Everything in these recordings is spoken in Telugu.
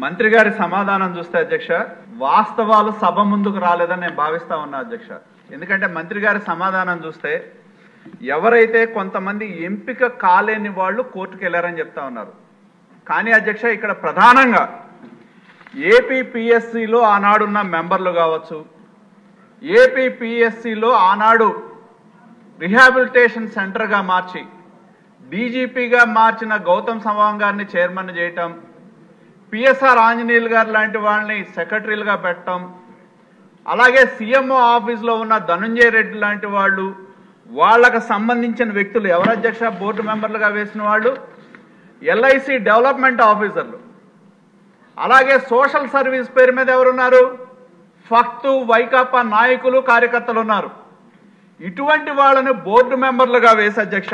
మంత్రి గారి సమాధానం చూస్తే అధ్యక్ష వాస్తవాలు సభ ముందుకు రాలేదని నేను భావిస్తా ఉన్నా అధ్యక్ష. ఎందుకంటే మంత్రి గారి సమాధానం చూస్తే ఎవరైతే కొంతమంది ఎంపిక కాలేని వాళ్ళు కోర్టుకు వెళ్ళారని చెప్తా ఉన్నారు. కానీ అధ్యక్ష ఇక్కడ ప్రధానంగా ఏపీపీఎస్సీలో ఆనాడున్న మెంబర్లు కావచ్చు, ఏపీపీఎస్సీలో ఆనాడు రిహాబిలిటేషన్ సెంటర్గా మార్చి డీజీపీగా మార్చిన గౌతమ్ సవాంగ్ గారిని చైర్మన్ చేయటం, పిఎస్ఆర్ ఆంజనేయులు గారు లాంటి వాళ్ళని సెక్రటరీలుగా పెట్టడం, అలాగే సీఎంఓ ఆఫీస్లో ఉన్న ధనుంజయ రెడ్డి లాంటి వాళ్ళు, వాళ్ళకు సంబంధించిన వ్యక్తులు ఎవరు అధ్యక్ష బోర్డు మెంబర్లుగా వేసిన వాళ్ళు ఎల్ఐసి డెవలప్మెంట్ ఆఫీసర్లు, అలాగే సోషల్ సర్వీస్ పేరు మీద ఎవరున్నారు ఫక్తు వైకాపా నాయకులు కార్యకర్తలు ఉన్నారు. ఇటువంటి వాళ్ళని బోర్డు మెంబర్లుగా వేసి అధ్యక్ష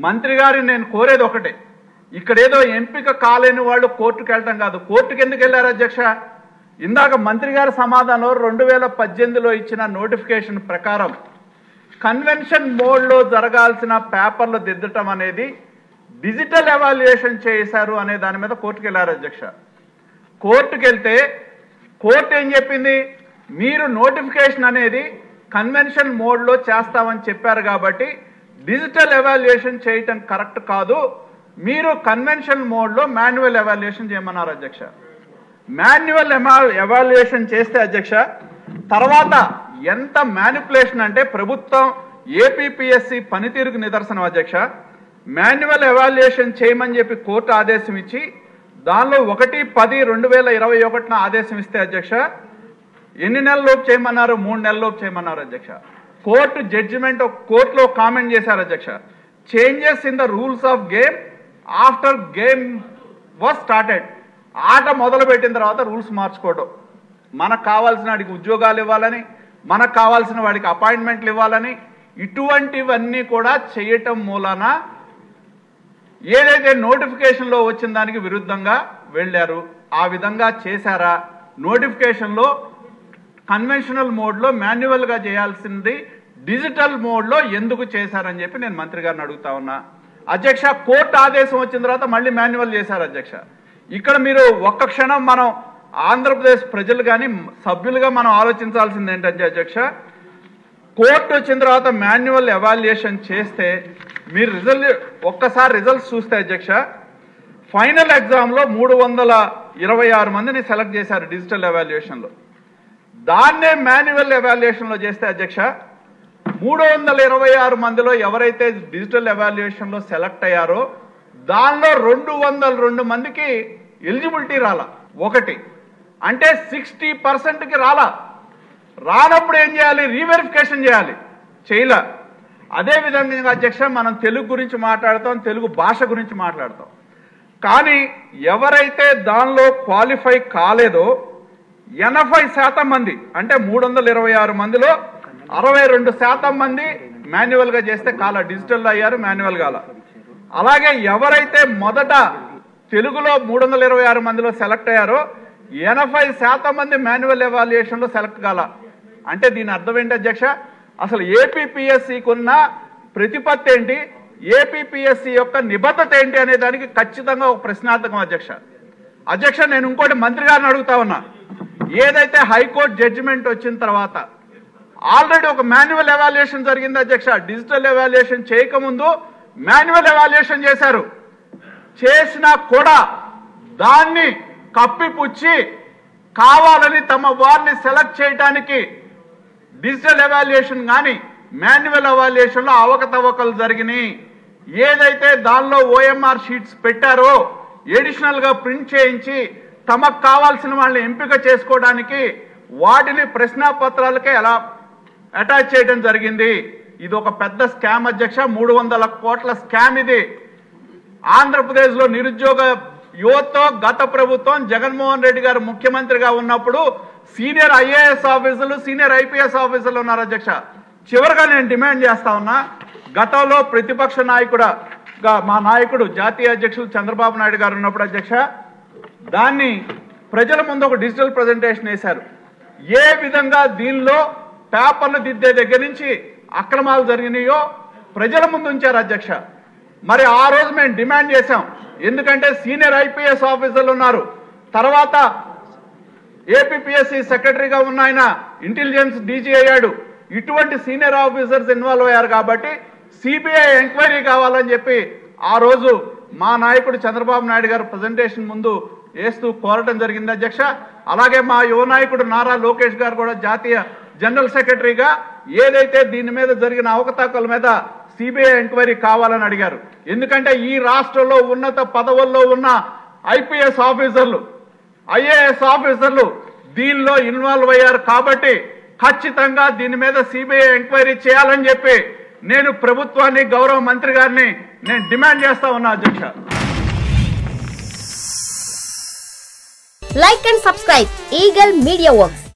మంత్రి గారిని నేను కోరేది ఒకటే, ఇక్కడేదో ఎంపిక కాలేని వాళ్ళు కోర్టుకు వెళ్ళటం కాదు. కోర్టుకు ఎందుకు వెళ్ళారు అధ్యక్ష? ఇందాక మంత్రి గారి సమాధానం 2018లో ఇచ్చిన నోటిఫికేషన్ ప్రకారం కన్వెన్షన్ మోడ్లో జరగాల్సిన పేపర్లు దిద్దటం అనేది డిజిటల్ ఎవాల్యుయేషన్ చేశారు అనే దాని మీద కోర్టుకు వెళ్ళారు అధ్యక్ష. కోర్టుకు వెళ్తే కోర్టు ఏం చెప్పింది, మీరు నోటిఫికేషన్ అనేది కన్వెన్షన్ మోడ్లో చేస్తామని చెప్పారు కాబట్టి డిజిటల్ ఎవాల్యుయేషన్ చేయటం కరెక్ట్ కాదు, మీరు కన్వెన్షన్ మోడ్లో మాన్యువల్ ఎవాల్యుయేషన్ చేయమన్నారు అధ్యక్ష. మాన్యువల్ ఎవాల్యుయేషన్ చేస్తే అధ్యక్ష తర్వాత ఎంత మ్యానిపులేషన్ అంటే ప్రభుత్వం ఏపీపీఎస్సీ పనితీరుకు నిదర్శనం అధ్యక్ష. మాన్యువల్ ఎవాల్యుయేషన్ చేయమని చెప్పి కోర్టు ఆదేశం ఇచ్చి దానిలో 1/10/2021 ఆదేశం ఇస్తే అధ్యక్ష ఎన్ని నెలల్లోపు చేయమన్నారు? 3 నెలల్లోపు చేయమన్నారు అధ్యక్ష. కోర్టు జడ్జిమెంట్ కోర్టులో కామెంట్ చేశారు అధ్యక్ష, changes in the rules of game after game was started. ఆట మొదలు పెట్టిన తర్వాత రూల్స్ మార్చుకోవడం, మనకు కావాల్సిన వాడికి ఉద్యోగాలు ఇవ్వాలని, మనకు కావాల్సిన వాడికి అపాయింట్మెంట్లు ఇవ్వాలని, ఇటువంటివన్నీ కూడా చేయటం మూలాన ఏదైతే నోటిఫికేషన్లో వచ్చిన దానికి విరుద్ధంగా వెళ్ళారు. ఆ విధంగా చేశారా? నోటిఫికేషన్లో కన్వెన్షనల్ మోడ్లో మాన్యువల్గా చేయాల్సింది డిజిటల్ మోడ్లో ఎందుకు చేశారని చెప్పి నేను మంత్రి గారిని అడుగుతా ఉన్నా అధ్యక్ష. కోర్టు ఆదేశం వచ్చిన తర్వాత మళ్ళీ మాన్యువల్ చేశారు అధ్యక్ష. ఇక్కడ మీరు ఒక్క క్షణం మనం ఆంధ్రప్రదేశ్ ప్రజలు కానీ సభ్యులుగా మనం ఆలోచించాల్సింది ఏంటంటే అధ్యక్ష, కోర్టు వచ్చిన తర్వాత మాన్యువల్ ఎవాల్యుయేషన్ చేస్తే మీరు ఒక్కసారి రిజల్ట్స్ చూస్తే అధ్యక్ష ఫైనల్ ఎగ్జామ్లో 326 మందిని సెలెక్ట్ చేశారు డిజిటల్ ఎవాల్యుయేషన్లో. దాన్నే మాన్యువల్ ఎవాల్యుయేషన్లో చేస్తే అధ్యక్ష 326 మందిలో ఎవరైతే డిజిటల్ ఎవాల్యుయేషన్లో సెలెక్ట్ అయ్యారో దానిలో 202 మందికి ఎలిజిబిలిటీ రాలా. ఒకటి అంటే 60%కి రాలా. రానప్పుడు ఏం చేయాలి? రీవెరిఫికేషన్ చేయాలి, చేయలే. అదేవిధంగా అధ్యక్ష మనం తెలుగు గురించి మాట్లాడతాం, తెలుగు భాష గురించి మాట్లాడతాం, కానీ ఎవరైతే దానిలో క్వాలిఫై కాలేదో 80% మంది అంటే 326 మందిలో 62% మంది మాన్యువల్గా చేస్తే కాల డిజిటల్లో అయ్యారు, మాన్యువల్ కాల. అలాగే ఎవరైతే మొదట తెలుగులో 326 మందిలో సెలెక్ట్ అయ్యారో 80% మంది మాన్యువల్ ఎవాల్యుయేషన్లో సెలెక్ట్ కాల. అంటే దీని అర్థం ఏంటి అధ్యక్ష? అసలు ఏపీపీఎస్సీకి ఉన్న ప్రతిపత్తి ఏంటి, ఏపీపీఎస్సీ యొక్క నిబద్ధత ఏంటి అనే దానికి ఖచ్చితంగా ఒక ప్రశ్నార్థకం అధ్యక్ష. అధ్యక్ష నేను ఇంకోటి మంత్రి గారిని అడుగుతా ఉన్నా, ఏదైతే హైకోర్టు జడ్జిమెంట్ వచ్చిన తర్వాత ఆల్రెడీ ఒక మాన్యువల్ ఎవాల్యుయేషన్ జరిగింది అధ్యక్ష. డిజిటల్ ఎవాల్యుయేషన్ చేయకముందు మాన్యువల్ ఎవాల్యుయేషన్ చేశారు, చేసినా కూడా దాన్ని కప్పిపుచ్చి కావాలని తమ వారిని సెలెక్ట్ చేయడానికి డిజిటల్ ఎవాల్యుయేషన్ కానీ మాన్యువల్ ఎవాల్యుయేషన్లో అవకతవకలు జరిగినాయి. ఏదైతే దానిలో ఓఎంఆర్ షీట్స్ పెట్టారో ఎడిషనల్గా ప్రింట్ చేయించి తమకు కావాల్సిన వాళ్ళని ఎంపిక చేసుకోవడానికి వాటిని ప్రశ్నాపత్రాలకే ఎలా అటాచ్ చేయడం జరిగింది. ఇది ఒక పెద్ద స్కామ్ అధ్యక్ష, 300 కోట్ల స్కామ్ ఇది. ఆంధ్రప్రదేశ్లో నిరుద్యోగ యువతతో గత ప్రభుత్వం జగన్మోహన్ రెడ్డి గారు ముఖ్యమంత్రిగా ఉన్నప్పుడు సీనియర్ ఐఏఎస్ ఆఫీసర్లు, సీనియర్ ఐపీఎస్ ఆఫీసర్లు ఉన్నారు అధ్యక్ష. చివరిగా నేను డిమాండ్ చేస్తా ఉన్నా, గతంలో ప్రతిపక్ష నాయకుడుగా మా నాయకుడు జాతీయ అధ్యక్షులు చంద్రబాబు నాయుడు గారు ఉన్నప్పుడు అధ్యక్ష దాన్ని ప్రజల ముందు ఒక డిజిటల్ ప్రజెంటేషన్ వేశారు. ఏ విధంగా దీనిలో పేపర్లు దిద్దే దగ్గర నుంచి అక్రమాలు జరిగినాయో ప్రజల ముందు ఉంచారు అధ్యక్ష. మరి ఆ రోజు మేము డిమాండ్ చేశాం, ఎందుకంటే సీనియర్ ఐపీఎస్ ఆఫీసర్లు ఉన్నారు, తర్వాత ఏపీపీఎస్సీ సెక్రటరీగా ఉన్న ఆయన ఇంటెలిజెన్స్ డీజీ అయ్యాడు. ఇటువంటి సీనియర్ ఆఫీసర్స్ ఇన్వాల్వ్ అయ్యారు కాబట్టి సిబిఐ ఎంక్వైరీ కావాలని చెప్పి ఆ రోజు మా నాయకుడు చంద్రబాబు నాయుడు గారు ప్రజెంటేషన్ ముందు వేస్తూ కోరటం జరిగింది అధ్యక్ష. అలాగే మా యువ నాయకుడు నారా లోకేష్ గారు కూడా జాతీయ జనరల్ సెక్రటరీగా ఏదైతే దీని మీద జరిగిన అవకతవకల మీద సిబిఐ ఎంక్వైరీ కావాలని అడిగారు. ఎందుకంటే ఈ రాష్ట్రంలో ఉన్నత పదవుల్లో ఉన్న ఐపీఎస్ ఆఫీసర్లు, ఐఏఎస్ ఆఫీసర్లు దీనిలో ఇన్వాల్వ్ అయ్యారు కాబట్టి ఖచ్చితంగా దీని మీద సిబిఐ ఎంక్వైరీ చేయాలని చెప్పి నేను ప్రభుత్వాన్ని, గౌరవ మంత్రి గారిని నేను డిమాండ్ చేస్తా ఉన్నా అధ్యక్ష. Like and subscribe Eagle Media Works.